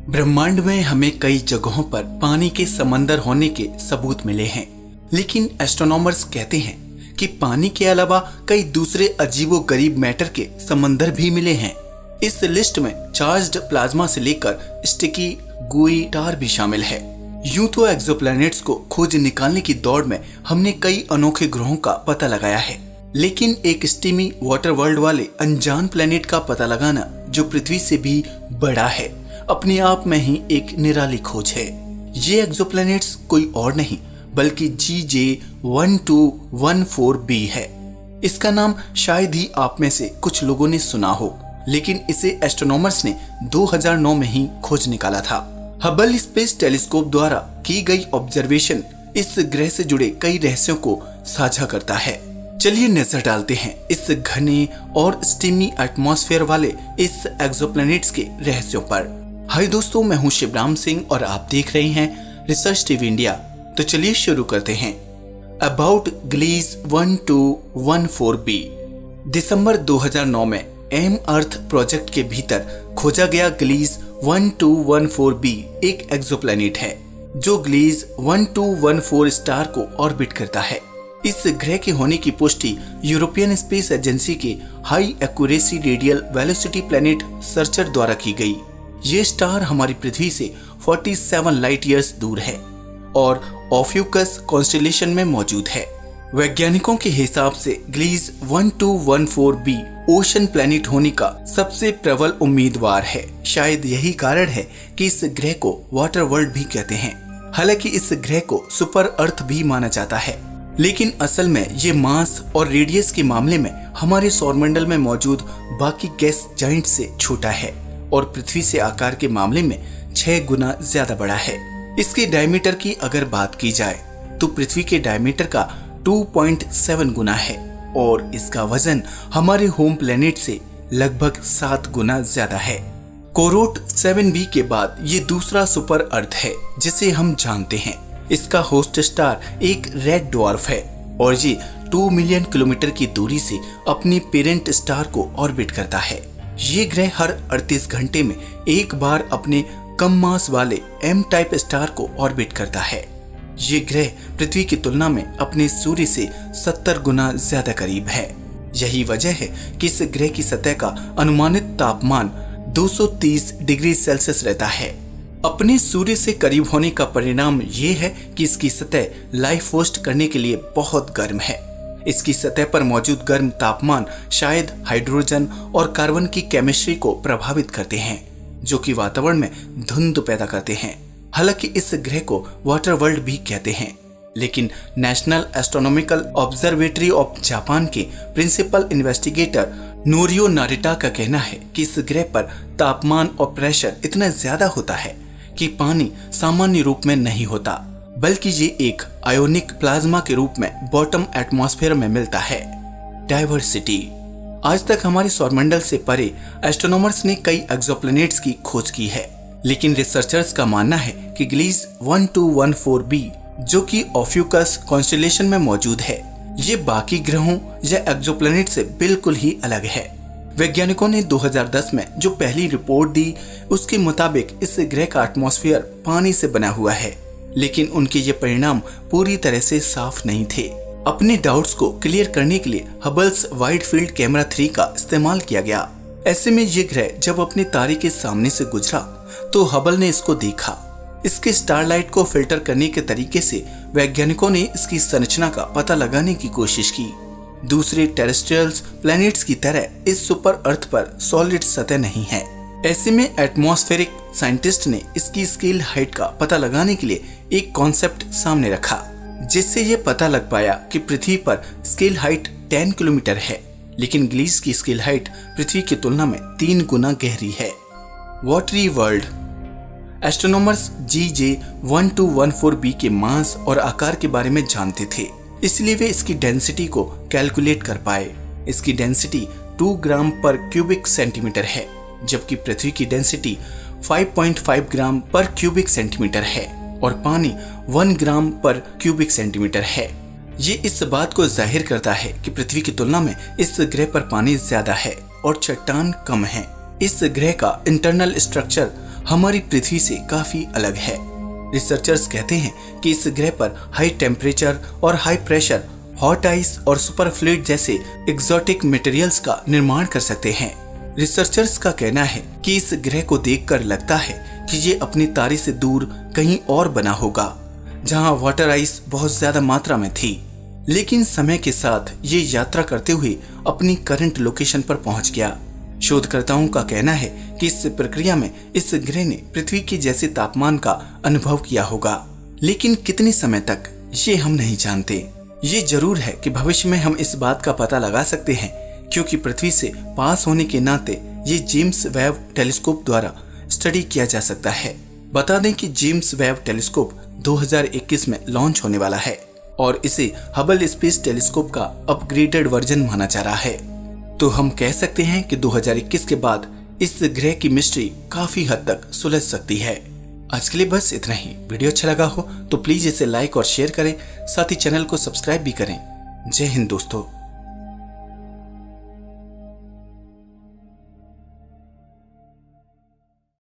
ब्रह्मांड में हमें कई जगहों पर पानी के समंदर होने के सबूत मिले हैं, लेकिन एस्ट्रोनॉमर्स कहते हैं कि पानी के अलावा कई दूसरे अजीबोगरीब मैटर के समंदर भी मिले हैं। इस लिस्ट में चार्ज्ड प्लाज्मा से लेकर स्टिकी गुई टार भी शामिल है। यूं तो एक्सोप्लैनेट्स को खोज निकालने की दौड़ में हमने कई अनोखे ग्रहों का पता लगाया है, लेकिन एक स्टीमी वाटर वर्ल्ड वाले अनजान प्लेनेट का पता लगाना जो पृथ्वी से भी बड़ा है, अपने आप में ही एक निराली खोज है। ये एक्सोप्लैनेट्स कोई और नहीं बल्कि GJ1214b है। इसका नाम शायद ही आप में से कुछ लोगों ने सुना हो, लेकिन इसे एस्ट्रोनॉमर्स ने 2009 में ही खोज निकाला था। हबल स्पेस टेलीस्कोप द्वारा की गई ऑब्जर्वेशन इस ग्रह से जुड़े कई रहस्यों को साझा करता है। चलिए नजर डालते हैं इस घने और स्टीमी एटमॉस्फेयर वाले इस एक्सोप्लैनेट्स के रहस्यों पर। हाय दोस्तों, मैं हूं शिवराम सिंह और आप देख रहे हैं रिसर्च टीवी इंडिया। तो चलिए शुरू करते हैं। About ग्लीज 1214b। दिसंबर 2009 में एम अर्थ प्रोजेक्ट के भीतर खोजा गया ग्लीज 1214b एक एक्सोप्लैनेट है जो ग्लीज 1214 स्टार को ऑर्बिट करता है। इस ग्रह के होने की पुष्टि यूरोपियन स्पेस एजेंसी के high accuracy radial velocity planet searcher द्वारा की गई। ये स्टार हमारी पृथ्वी से 47 लाइट ईयर्स दूर है और ऑफ्यूकस कॉन्स्टेलेशन में मौजूद है। वैज्ञानिकों के हिसाब से ग्लीज 1214b ओशन प्लैनेट होने का सबसे प्रबल उम्मीदवार है। शायद यही कारण है कि इस ग्रह को वाटर वर्ल्ड भी कहते हैं। हालांकि इस ग्रह को सुपर अर्थ भी माना जाता है, लेकिन असल में ये मास और रेडियस के मामले में हमारे सौरमंडल में मौजूद बाकी गैस जाइंट से छोटा है और पृथ्वी से आकार के मामले में 6 गुना ज्यादा बड़ा है। इसके डायमीटर की अगर बात की जाए तो पृथ्वी के डायमीटर का 2.7 गुना है और इसका वजन हमारे होम प्लेनेट से लगभग 7 गुना ज्यादा है। कोरोट 7b के बाद ये दूसरा सुपर अर्थ है जिसे हम जानते हैं। इसका होस्ट स्टार एक रेड ड्वार्फ है और ये 2 मिलियन किलोमीटर की दूरी से अपने पेरेंट स्टार को ऑर्बिट करता है। ये ग्रह हर 38 घंटे में एक बार अपने कम मास वाले एम टाइप स्टार को ऑर्बिट करता है। ये ग्रह पृथ्वी की तुलना में अपने सूर्य से 70 गुना ज्यादा करीब है। यही वजह है कि इस ग्रह की सतह का अनुमानित तापमान 230 डिग्री सेल्सियस रहता है। अपने सूर्य से करीब होने का परिणाम ये है कि इसकी सतह लाइफ होस्ट करने के लिए बहुत गर्म है। इसकी सतह पर मौजूद गर्म तापमान शायद हाइड्रोजन और कार्बन की केमिस्ट्री को प्रभावित करते हैं, जो कि वातावरण में धुंध पैदा करते हैं। हालांकि इस ग्रह को वाटर वर्ल्ड भी कहते हैं, लेकिन national astronomical observatory of Japan के प्रिंसिपल इन्वेस्टिगेटर नोरियो नारिटा का कहना है कि इस ग्रह पर तापमान और प्रेशर इतना ज्यादा होता है कि पानी सामान्य रूप में नहीं होता, बल्कि ये एक आयोनिक प्लाज्मा के रूप में बॉटम एटमॉस्फेयर में मिलता है। डाइवर्सिटी। आज तक हमारे सौरमंडल से परे एस्ट्रोनॉमर्स ने कई एक्सोप्लैनेट्स की खोज की है, लेकिन रिसर्चर्स का मानना है कि ग्लीज 1214b जो कि ऑफ्यूकस कॉन्स्टेलेशन में मौजूद है, ये बाकी ग्रहों या एक्सोप्लैनेट से बिल्कुल ही अलग है। वैज्ञानिकों ने 2010 में जो पहली रिपोर्ट दी उसके मुताबिक इस ग्रह का एटमॉस्फेयर पानी से बना हुआ है, लेकिन उनके ये परिणाम पूरी तरह से साफ नहीं थे। अपने डाउट्स को क्लियर करने के लिए हबल्स वाइड फील्ड कैमरा 3 का इस्तेमाल किया गया। ऐसे में ये ग्रह जब अपने तारे के सामने से गुजरा तो हबल ने इसको देखा। इसके स्टारलाइट को फिल्टर करने के तरीके से वैज्ञानिकों ने इसकी संरचना का पता लगाने की कोशिश की। दूसरे टेरेस्ट्रियल्स प्लैनेट्स की तरह इस सुपर अर्थ पर सॉलिड सतह नहीं है। ऐसे में एटमॉस्फेरिक साइंटिस्ट ने इसकी स्केल हाइट का पता लगाने के लिए एक कॉन्सेप्ट सामने रखा, जिससे ये पता लग पाया कि पृथ्वी पर स्केल हाइट 10 किलोमीटर है, लेकिन ग्लीज की स्केल हाइट पृथ्वी की तुलना में 3 गुना गहरी है। Watery world. एस्ट्रोनॉमर्स GJ1214b के मास और आकार के बारे में जानते थे, इसलिए वे इसकी डेंसिटी को कैलकुलेट कर पाए। इसकी डेंसिटी 2 ग्राम पर क्यूबिक सेंटीमीटर है, जबकि पृथ्वी की डेंसिटी 5.5 ग्राम पर क्यूबिक सेंटीमीटर है और पानी 1 ग्राम पर क्यूबिक सेंटीमीटर है। ये इस बात को जाहिर करता है कि पृथ्वी की तुलना में इस ग्रह पर पानी ज्यादा है और चट्टान कम है। इस ग्रह का इंटरनल स्ट्रक्चर हमारी पृथ्वी से काफी अलग है। रिसर्चर्स कहते हैं कि इस ग्रह पर हाई टेम्परेचर और हाई प्रेशर, हॉट आइस और सुपर फ्लूइड जैसे एक्सोटिक मटेरियल्स का निर्माण कर सकते हैं। रिसर्चर्स का कहना है कि इस ग्रह को देखकर लगता है कि ये अपने तारे से दूर कहीं और बना होगा, जहां वाटर आइस बहुत ज्यादा मात्रा में थी। लेकिन समय के साथ ये यात्रा करते हुए अपनी करंट लोकेशन पर पहुंच गया। शोधकर्ताओं का कहना है कि इस प्रक्रिया में इस ग्रह ने पृथ्वी के जैसे तापमान का अनुभव किया होगा, लेकिन कितने समय तक ये हम नहीं जानते। ये जरूर है कि भविष्य में हम इस बात का पता लगा सकते हैं, क्योंकि पृथ्वी से पास होने के नाते ये जेम्स वेब टेलीस्कोप द्वारा स्टडी किया जा सकता है। बता दें कि जेम्स वेब टेलीस्कोप 2021 में लॉन्च होने वाला है और इसे हबल स्पेस टेलीस्कोप का अपग्रेडेड वर्जन माना जा रहा है। तो हम कह सकते हैं कि 2021 के बाद इस ग्रह की मिस्ट्री काफी हद तक सुलझ सकती है। आज के लिए बस इतना ही। वीडियो अच्छा लगा हो तो प्लीज इसे लाइक और शेयर करें, साथ ही चैनल को सब्सक्राइब भी करें। जय हिंद दोस्तों।